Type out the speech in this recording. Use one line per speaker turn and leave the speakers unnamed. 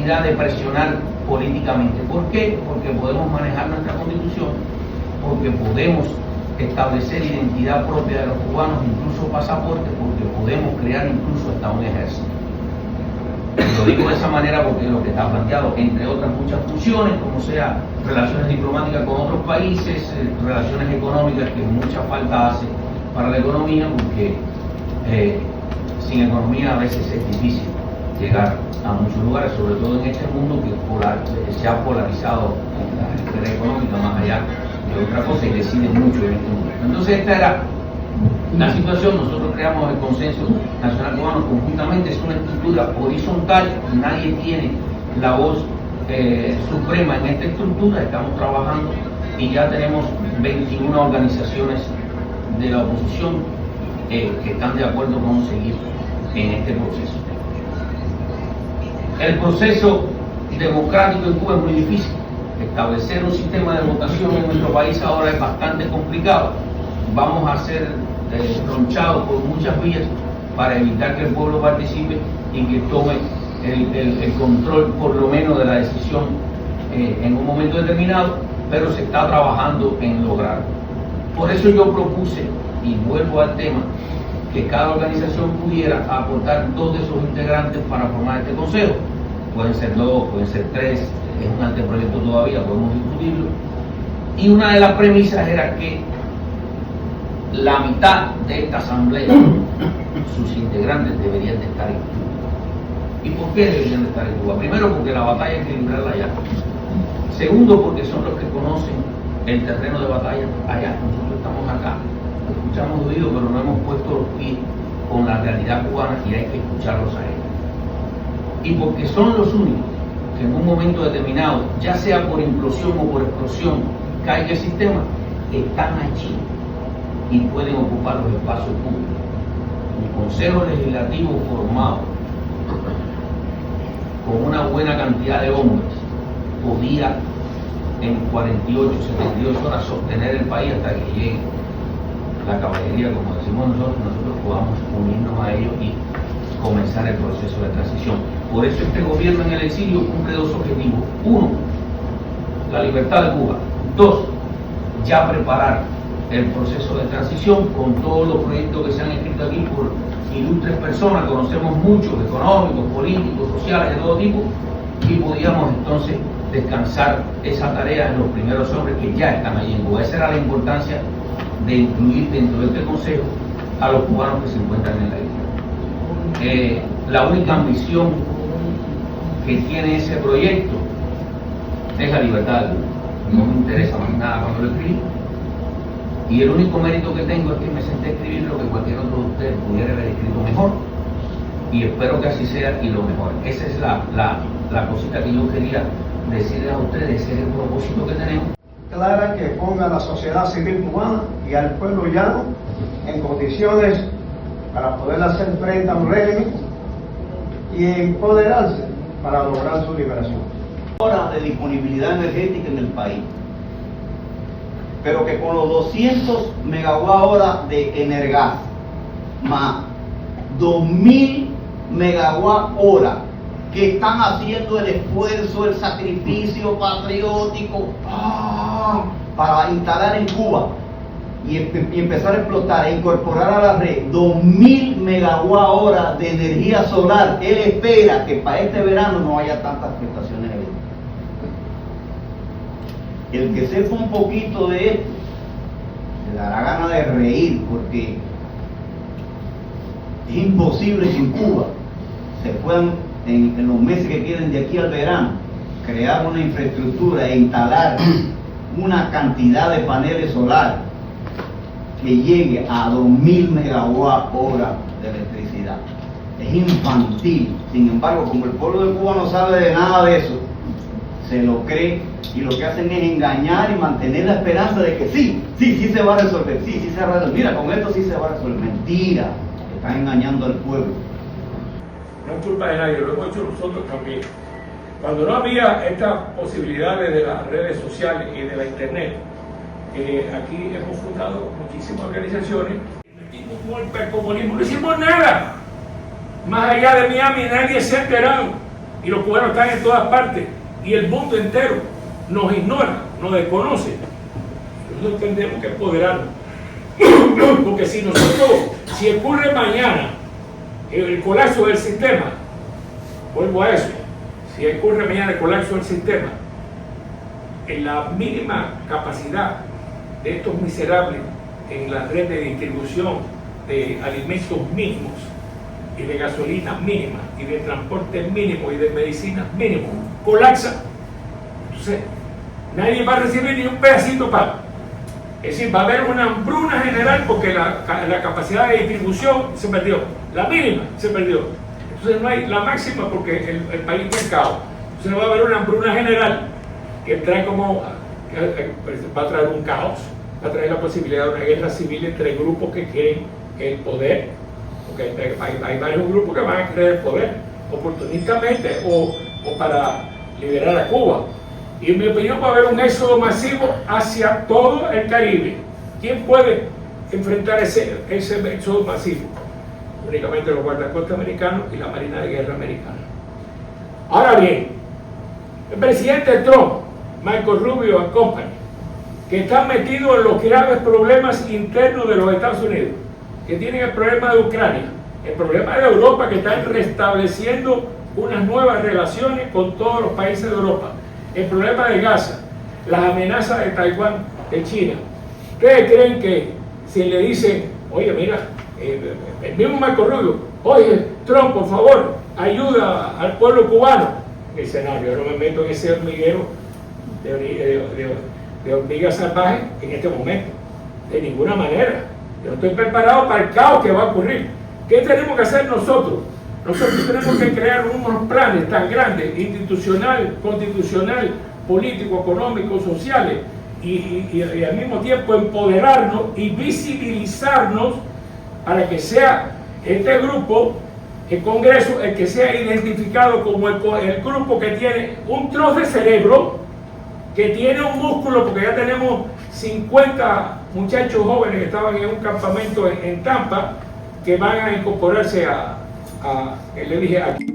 capacidad de presionar políticamente. ¿Por qué? Porque podemos manejar nuestra constitución, porque podemos establecer identidad propia de los cubanos, incluso pasaporte, porque podemos crear incluso hasta un ejército. Lo digo de esa manera porque es lo que está planteado, entre otras muchas funciones, como sea relaciones diplomáticas con otros países, relaciones económicas, que mucha falta hace para la economía, porque sin economía a veces es difícil llegar a muchos lugares, sobre todo en este mundo que se ha polarizado en la esfera económica más allá de otra cosa y decide mucho en este mundo. Entonces esta era la situación. Nosotros creamos el Consenso Nacional Cubano conjuntamente, es una estructura horizontal, nadie tiene la voz suprema en esta estructura, estamos trabajando y ya tenemos 21 organizaciones de la oposición que están de acuerdo con seguir en este proceso. El proceso democrático en Cuba es muy difícil. Establecer un sistema de votación en nuestro país ahora es bastante complicado. Vamos a ser ronchados por muchas vías para evitar que el pueblo participe y que tome el control por lo menos de la decisión en un momento determinado, pero se está trabajando en lograrlo. Por eso yo propuse, y vuelvo al tema, que cada organización pudiera aportar 2 de sus integrantes para formar este consejo. Pueden ser 2, pueden ser 3, es un anteproyecto todavía, podemos discutirlo. Y una de las premisas era que la mitad de esta asamblea, sus integrantes, deberían de estar en Cuba. ¿Y por qué deberían de estar en Cuba? Primero, porque la batalla hay que librarla allá. Segundo, porque son los que conocen el terreno de batalla allá. Nosotros estamos acá, escuchamos oído, pero no hemos puesto los pies con la realidad cubana y hay que escucharlos a ellos. Y porque son los únicos que en un momento determinado, ya sea por implosión o por explosión, caiga el sistema, están allí y pueden ocupar los espacios públicos. Un consejo legislativo formado con una buena cantidad de hombres podía en 48, 72 horas sostener el país hasta que llegue la caballería, como decimos nosotros podamos unirnos a ellos y comenzar el proceso de transición. Por eso este gobierno en el exilio cumple 2 objetivos. 1, la libertad de Cuba. 2, ya preparar el proceso de transición con todos los proyectos que se han escrito aquí por ilustres personas, conocemos muchos, económicos, políticos, sociales, de todo tipo, y podíamos entonces descansar esa tarea en los primeros hombres que ya están allí en Cuba. Esa era la importancia de incluir dentro de este consejo a los cubanos que se encuentran en la isla. La única ambición que tiene ese proyecto es la libertad de Cuba. No me interesa más nada cuando lo escribí. Y el único mérito que tengo es que me senté a escribir lo que cualquier otro de ustedes pudiera haber escrito mejor. Y espero que así sea y lo mejor. Esa es la cosita que yo quería decirles a ustedes, ese es el propósito que tenemos.
Clara que ponga a la sociedad civil cubana y al pueblo llano en condiciones para poder hacer frente a un régimen y empoderarse para lograr su liberación.
Horas de disponibilidad energética en el país, pero que con los 200 megawatt-hora de Energas más 2000 megawatt-hora que están haciendo el esfuerzo, el sacrificio patriótico para instalar en Cuba y empezar a explotar e incorporar a la red 2000 megawatt-hora de energía solar. Él espera que para este verano no haya tantas prestaciones eléctricas. El que sepa un poquito de esto le dará ganas de reír, porque es imposible que en Cuba se puedan, en los meses que queden de aquí al verano, crear una infraestructura e instalar una cantidad de paneles solares que llegue a 2000 megawatt-hora de electricidad. Es infantil. Sin embargo, como el pueblo de Cuba no sabe de nada de eso, se lo cree y lo que hacen es engañar y mantener la esperanza de que sí se va a resolver, sí se va a resolver. Mira, con esto sí se va a resolver. Mentira, están engañando al pueblo.
No es culpa de nadie, lo hemos hecho nosotros también. Cuando no había estas posibilidades de las redes sociales y de la internet, aquí hemos fundado muchísimas organizaciones. Metimos golpe al comunismo, no hicimos nada. Más allá de Miami nadie se ha enterado. y los cubanos están en todas partes y el mundo entero nos ignora, nos desconoce. Nosotros tendremos que empoderarnos. Porque si ocurre mañana el colapso del sistema, vuelvo a eso, si ocurre mañana el colapso del sistema, en la mínima capacidad de estos miserables en la red de distribución de alimentos mínimos y de gasolina mínima y de transporte mínimo y de medicinas mínimo, colapsa. Entonces, nadie va a recibir ni un pedacito pan. Es decir, va a haber una hambruna general porque la capacidad de distribución se perdió, la mínima se perdió. Entonces no hay la máxima porque el país está en caos. Entonces va a haber una hambruna general que trae va a traer un caos, va a traer la posibilidad de una guerra civil entre grupos que quieren el poder, porque hay varios grupos que van a querer el poder, oportunistamente o para liberar a Cuba. Y en mi opinión va a haber un éxodo masivo hacia todo el Caribe. ¿Quién puede enfrentar ese éxodo masivo? Únicamente los guardacostas americanos y la Marina de Guerra americana. Ahora bien, el presidente Trump, Marco Rubio and Company, que están metidos en los graves problemas internos de los Estados Unidos, que tienen el problema de Ucrania, el problema de Europa, que están restableciendo unas nuevas relaciones con todos los países de Europa, el problema de Gaza, las amenazas de Taiwán, de China. ¿Ustedes creen que si le dicen, oye, mira, el mismo Marco Rubio, oye, Trump, por favor, ayuda al pueblo cubano? Dice, no, yo no me meto en ese hormiguero de hormigas salvajes en este momento, de ninguna manera. Yo estoy preparado para el caos que va a ocurrir. ¿Qué tenemos que hacer nosotros? Nosotros tenemos que crear unos planes tan grandes, institucional, constitucional, político, económico, sociales, y al mismo tiempo empoderarnos y visibilizarnos para que sea este grupo, el Congreso, el que sea identificado como el grupo que tiene un trozo de cerebro, que tiene un músculo, porque ya tenemos 50 muchachos jóvenes que estaban en un campamento en Tampa, que van a incorporarse le dije aquí.